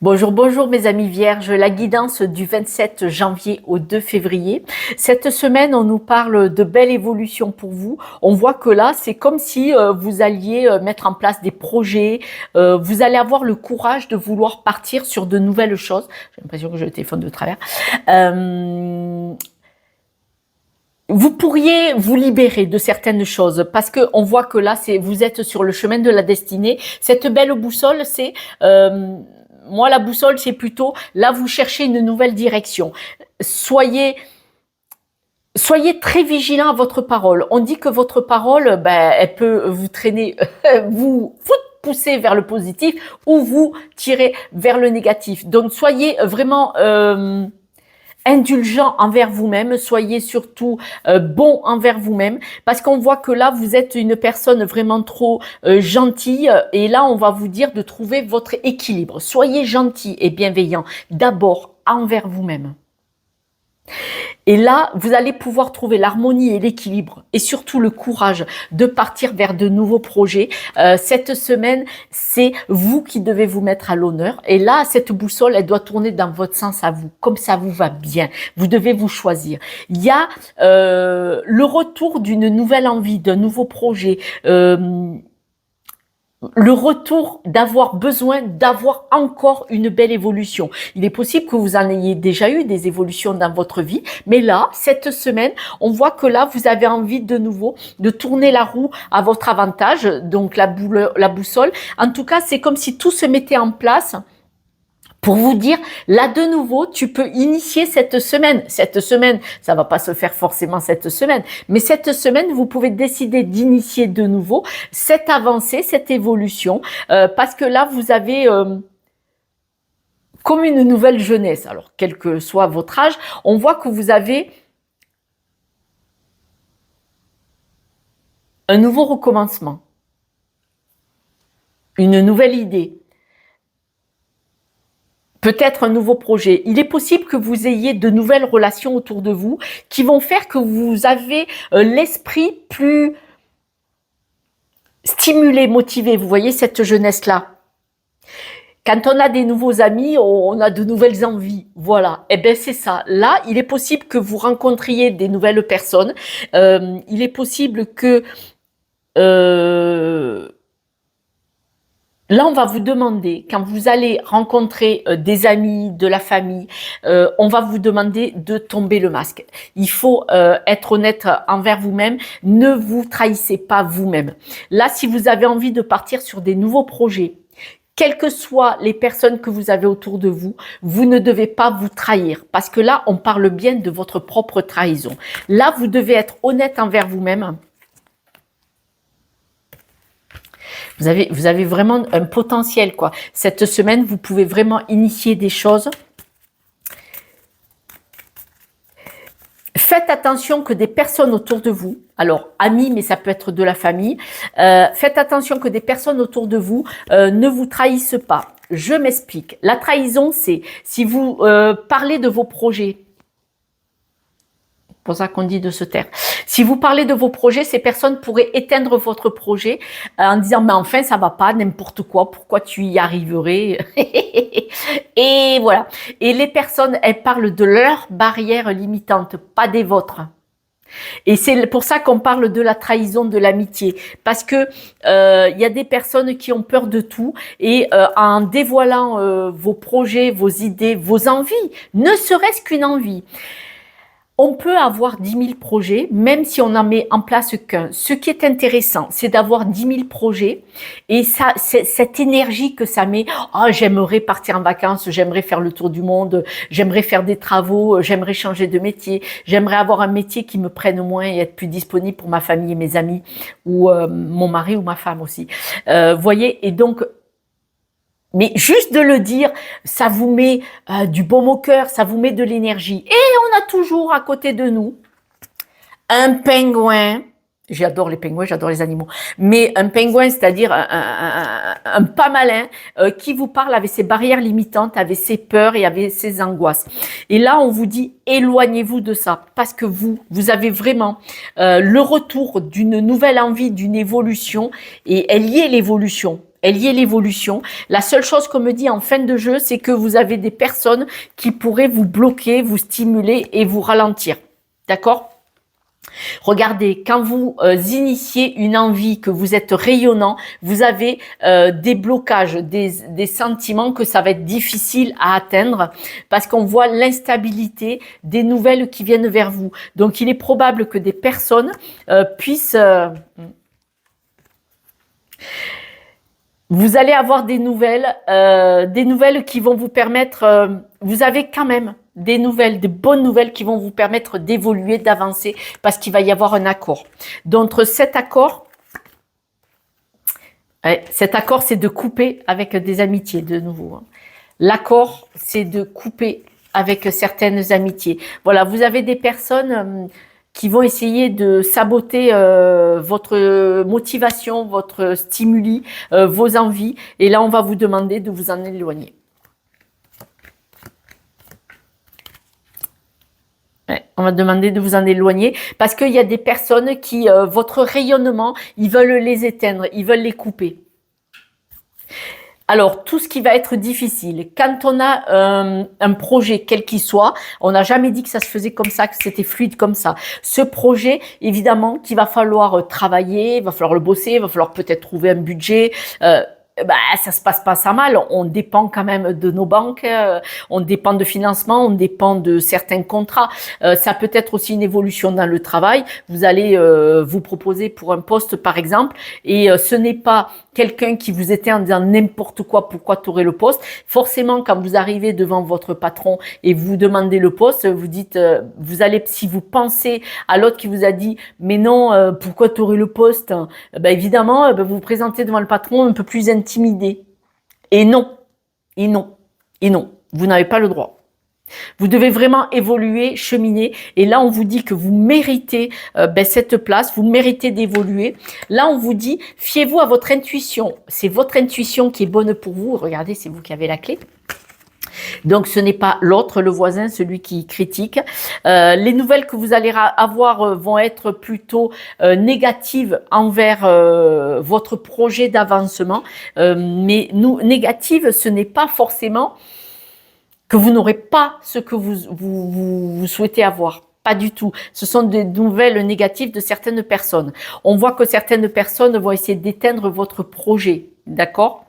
Bonjour, bonjour mes amis vierges, la guidance du 27 janvier au 2 février. Cette semaine, on nous parle de belles évolutions pour vous. On voit que là, c'est comme si vous alliez mettre en place des projets, vous allez avoir le courage de vouloir partir sur de nouvelles choses. J'ai l'impression que j'ai le téléphone de travers. Vous pourriez vous libérer de certaines choses parce que on voit que là, vous êtes sur le chemin de la destinée. Cette belle boussole, c'est moi, la boussole, c'est plutôt, là, vous cherchez une nouvelle direction. Soyez très vigilant à votre parole. On dit que votre parole, elle peut vous traîner, vous pousser vers le positif ou vous tirer vers le négatif. Donc, soyez vraiment indulgent envers vous-même, soyez surtout bon envers vous-même, parce qu'on voit que là, vous êtes une personne vraiment trop gentille, et là, on va vous dire de trouver votre équilibre. Soyez gentil et bienveillant, d'abord envers vous-même. Et là, vous allez pouvoir trouver l'harmonie et l'équilibre et surtout le courage de partir vers de nouveaux projets. Cette semaine, c'est vous qui devez vous mettre à l'honneur. Et là, cette boussole, elle doit tourner dans votre sens à vous, comme ça vous va bien. Vous devez vous choisir. Il y a le retour d'une nouvelle envie, d'un nouveau projet, le retour d'avoir besoin d'avoir encore une belle évolution. Il est possible que vous en ayez déjà eu des évolutions dans votre vie, mais là, cette semaine, on voit que là, vous avez envie de nouveau de tourner la roue à votre avantage, donc la boussole. En tout cas, c'est comme si tout se mettait en place pour vous dire, là de nouveau, tu peux initier cette semaine. Cette semaine, ça va pas se faire forcément cette semaine, mais cette semaine, vous pouvez décider d'initier de nouveau cette avancée, cette évolution, parce que là, vous avez comme une nouvelle jeunesse. Alors, quel que soit votre âge, on voit que vous avez un nouveau recommencement, une nouvelle idée. Peut-être un nouveau projet. Il est possible que vous ayez de nouvelles relations autour de vous qui vont faire que vous avez l'esprit plus stimulé, motivé. Vous voyez cette jeunesse-là. Quand on a des nouveaux amis, on a de nouvelles envies. Voilà. Eh bien, c'est ça. Là, il est possible que vous rencontriez des nouvelles personnes. Il est possible que là, on va vous demander, quand vous allez rencontrer des amis, de la famille, on va vous demander de tomber le masque. Il faut être honnête envers vous-même. Ne vous trahissez pas vous-même. Là, si vous avez envie de partir sur des nouveaux projets, quelles que soient les personnes que vous avez autour de vous, vous ne devez pas vous trahir. Parce que là, on parle bien de votre propre trahison. Là, vous devez être honnête envers vous-même. Vous avez vraiment un potentiel, quoi. Cette semaine, vous pouvez vraiment initier des choses. Faites attention que des personnes autour de vous, alors amis, mais ça peut être de la famille, faites attention que des personnes autour de vous ne vous trahissent pas. Je m'explique. La trahison, c'est si vous parlez de vos projets, c'est pour ça qu'on dit de se taire. Si vous parlez de vos projets, ces personnes pourraient éteindre votre projet en disant « mais enfin, ça va pas, n'importe quoi, pourquoi tu y arriverais ?» Et voilà. Et les personnes, elles parlent de leurs barrières limitantes, pas des vôtres. Et c'est pour ça qu'on parle de la trahison de l'amitié, parce que y a des personnes qui ont peur de tout et en dévoilant vos projets, vos idées, vos envies, ne serait-ce qu'une envie. On peut avoir 10 000 projets, même si on n'en met en place qu'un. Ce qui est intéressant, c'est d'avoir 10 000 projets et ça, cette énergie que ça met. Oh, j'aimerais partir en vacances, j'aimerais faire le tour du monde, j'aimerais faire des travaux, j'aimerais changer de métier, j'aimerais avoir un métier qui me prenne moins et être plus disponible pour ma famille et mes amis, ou mon mari ou ma femme aussi. Voyez, et donc, mais juste de le dire, ça vous met du baume au cœur, ça vous met de l'énergie. Et on a toujours à côté de nous un pingouin. J'adore les pingouins, j'adore les animaux. Mais un pingouin, c'est-à-dire un pas malin qui vous parle avec ses barrières limitantes, avec ses peurs et avec ses angoisses. Et là, on vous dit, éloignez-vous de ça parce que vous avez vraiment le retour d'une nouvelle envie, d'une évolution. Et elle y est l'évolution. elle y est l'évolution. La seule chose qu'on me dit en fin de jeu, c'est que vous avez des personnes qui pourraient vous bloquer, vous stimuler et vous ralentir. D'accord ? Regardez, quand vous initiez une envie, que vous êtes rayonnant, vous avez des blocages, des sentiments que ça va être difficile à atteindre parce qu'on voit l'instabilité des nouvelles qui viennent vers vous. Donc, il est probable que des personnes puissent... vous allez avoir des nouvelles qui vont vous permettre... vous avez quand même des nouvelles, des bonnes nouvelles qui vont vous permettre d'évoluer, d'avancer, parce qu'il va y avoir un accord. Donc, cet accord, c'est de couper avec des amitiés, de nouveau. L'accord, c'est de couper avec certaines amitiés. Voilà, vous avez des personnes qui vont essayer de saboter votre motivation, votre stimuli, vos envies. Et là, on va vous demander de vous en éloigner. On va demander de vous en éloigner parce qu'il y a des personnes qui, votre rayonnement, ils veulent les éteindre, ils veulent les couper. Alors, tout ce qui va être difficile, quand on a un projet, quel qu'il soit, on n'a jamais dit que ça se faisait comme ça, que c'était fluide comme ça. Ce projet, évidemment, qu'il va falloir travailler, il va falloir le bosser, il va falloir peut-être trouver un budget. Ça se passe pas ça mal. On dépend quand même de nos banques, on dépend de financement, on dépend de certains contrats. Ça peut être aussi une évolution dans le travail. Vous allez vous proposer pour un poste, par exemple, et ce n'est pas quelqu'un qui vous était en disant n'importe quoi, pourquoi tu aurais le poste. Forcément, quand vous arrivez devant votre patron et vous demandez le poste, vous dites, vous allez, si vous pensez à l'autre qui vous a dit, mais non, pourquoi tu aurais le poste, évidemment, vous vous présentez devant le patron un peu plus intimidé. Et non, et non, et non, vous n'avez pas le droit. Vous devez vraiment évoluer, cheminer. Et là, on vous dit que vous méritez cette place, vous méritez d'évoluer. Là, on vous dit, fiez-vous à votre intuition. C'est votre intuition qui est bonne pour vous. Regardez, c'est vous qui avez la clé. Donc, ce n'est pas l'autre, le voisin, celui qui critique. Les nouvelles que vous allez avoir vont être plutôt négatives envers votre projet d'avancement. Mais négatives, ce n'est pas forcément que vous n'aurez pas ce que vous souhaitez avoir. Pas du tout. Ce sont des nouvelles négatives de certaines personnes. On voit que certaines personnes vont essayer d'éteindre votre projet. D'accord ?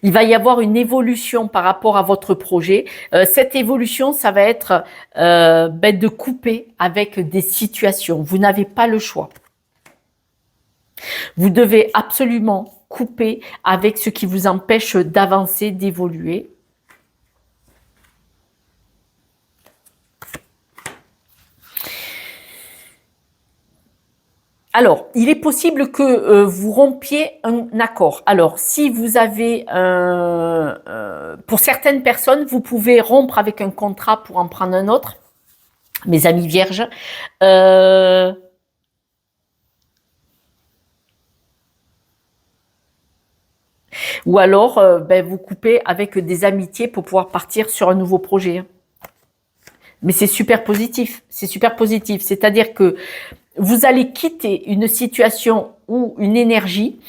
Il va y avoir une évolution par rapport à votre projet. Cette évolution, ça va être de couper avec des situations. Vous n'avez pas le choix. Vous devez absolument couper avec ce qui vous empêche d'avancer, d'évoluer. Alors, il est possible que vous rompiez un accord. Alors, si vous avez, pour certaines personnes, vous pouvez rompre avec un contrat pour en prendre un autre. Mes amis vierges. Ou alors, vous coupez avec des amitiés pour pouvoir partir sur un nouveau projet. Mais c'est super positif. C'est super positif. C'est-à-dire que vous allez quitter une situation ou une énergie,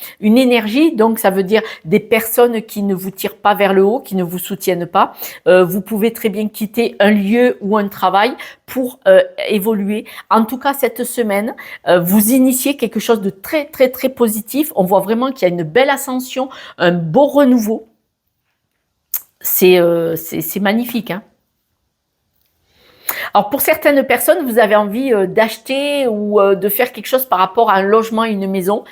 donc ça veut dire des personnes qui ne vous tirent pas vers le haut, qui ne vous soutiennent pas. Vous pouvez très bien quitter un lieu ou un travail pour évoluer. En tout cas, cette semaine, vous initiez quelque chose de très, très, très positif. On voit vraiment qu'il y a une belle ascension, un beau renouveau. C'est magnifique, hein. Alors, pour certaines personnes, vous avez envie d'acheter ou de faire quelque chose par rapport à un logement, une maison.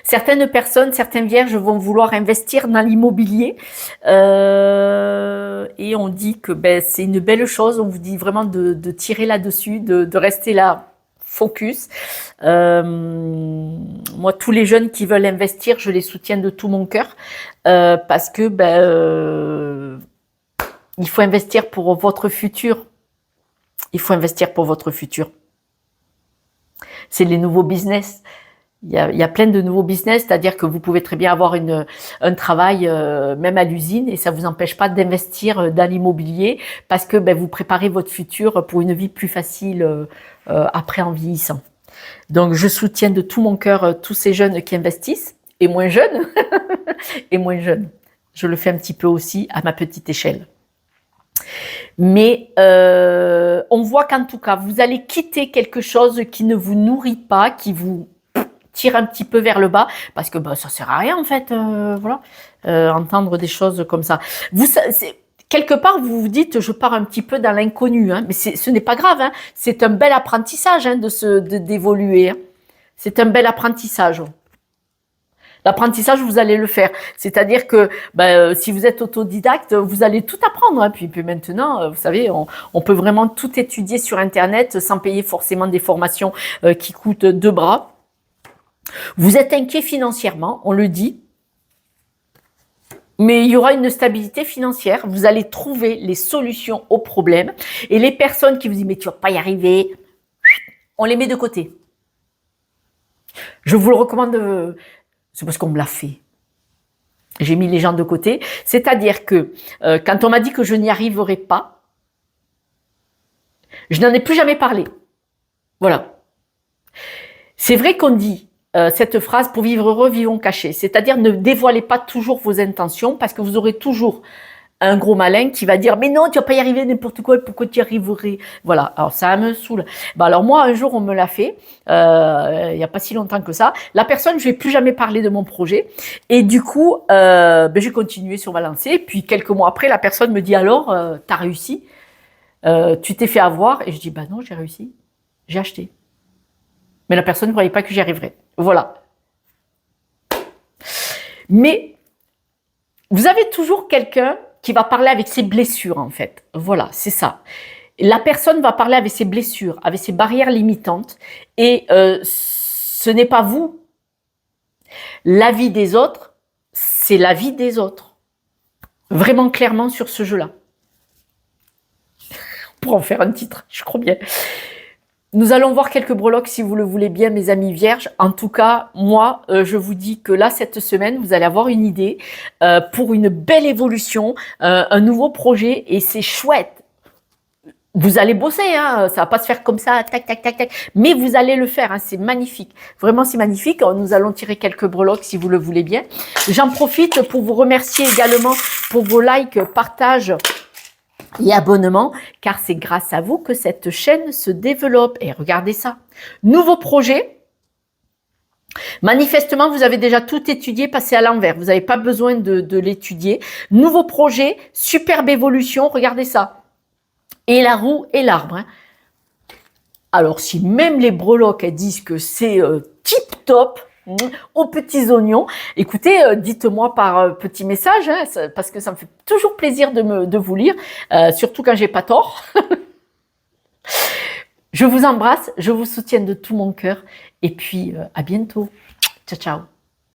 Certaines personnes, certains vierges vont vouloir investir dans l'immobilier et on dit que c'est une belle chose. On vous dit vraiment de tirer là-dessus, de rester là. Focus. Moi, tous les jeunes qui veulent investir, je les soutiens de tout mon cœur parce que il faut investir pour votre futur. Il faut investir pour votre futur. C'est les nouveaux business. Il y a plein de nouveaux business, c'est-à-dire que vous pouvez très bien avoir un travail même à l'usine et ça vous empêche pas d'investir dans l'immobilier parce que ben, vous préparez votre futur pour une vie plus facile après en vieillissant. Donc je soutiens de tout mon cœur tous ces jeunes qui investissent et moins jeunes et moins jeunes. Je le fais un petit peu aussi à ma petite échelle. Mais on voit qu'en tout cas, vous allez quitter quelque chose qui ne vous nourrit pas, qui vous tire un petit peu vers le bas, parce que bah, ça sert à rien en fait, voilà, entendre des choses comme ça. Quelque part, vous vous dites, je pars un petit peu dans l'inconnu, hein, mais ce n'est pas grave, hein, c'est un bel apprentissage hein, d'évoluer. Hein. C'est un bel apprentissage. L'apprentissage, vous allez le faire. C'est-à-dire que si vous êtes autodidacte, vous allez tout apprendre. Hein. Puis maintenant, vous savez, on peut vraiment tout étudier sur Internet sans payer forcément des formations qui coûtent deux bras. Vous êtes inquiet financièrement, on le dit. Mais il y aura une stabilité financière. Vous allez trouver les solutions aux problèmes. Et les personnes qui vous disent « mais tu vas pas y arriver », on les met de côté. Je vous le recommande... C'est parce qu'on me l'a fait. J'ai mis les gens de côté. C'est-à-dire que quand on m'a dit que je n'y arriverais pas, je n'en ai plus jamais parlé. Voilà. C'est vrai qu'on dit cette phrase, pour vivre heureux, vivons cachés. C'est-à-dire ne dévoilez pas toujours vos intentions parce que vous aurez toujours un gros malin qui va dire « mais non, tu vas pas y arriver n'importe quoi, pourquoi tu y arriverais ?» Voilà, alors ça me saoule. Alors moi, un jour, on me l'a fait, il n'y a pas si longtemps que ça. La personne, je vais plus jamais parler de mon projet. Et du coup, j'ai continué sur ma lancée. Puis quelques mois après, la personne me dit « alors, tu as réussi tu t'es fait avoir ?» Et je dis « bah non, j'ai réussi, j'ai acheté. » Mais la personne ne croyait pas que j'y arriverais. Voilà. Mais vous avez toujours quelqu'un qui va parler avec ses blessures, en fait. Voilà, c'est ça. La personne va parler avec ses blessures, avec ses barrières limitantes. Et ce n'est pas vous. La vie des autres, c'est la vie des autres. Vraiment clairement sur ce jeu-là. Pour en faire un titre, je crois bien. Nous allons voir quelques breloques si vous le voulez bien, mes amis vierges. En tout cas, moi, je vous dis que là, cette semaine, vous allez avoir une idée pour une belle évolution, un nouveau projet et c'est chouette. Vous allez bosser, hein, ça va pas se faire comme ça, tac, tac, tac, tac, mais vous allez le faire, hein, c'est magnifique. Vraiment, c'est magnifique. Nous allons tirer quelques breloques si vous le voulez bien. J'en profite pour vous remercier également pour vos likes, partages et abonnements, car c'est grâce à vous que cette chaîne se développe. Et regardez ça. Nouveau projet. Manifestement, vous avez déjà tout étudié, passé à l'envers. Vous n'avez pas besoin de l'étudier. Nouveau projet, superbe évolution. Regardez ça. Et la roue et l'arbre. Hein. Alors, si même les breloques elles disent que c'est tip top, aux petits oignons, écoutez, dites-moi par petit message, hein, parce que ça me fait toujours plaisir de vous lire, surtout quand j'ai pas tort. Je vous embrasse, je vous soutiens de tout mon cœur, et puis à bientôt. Ciao, ciao.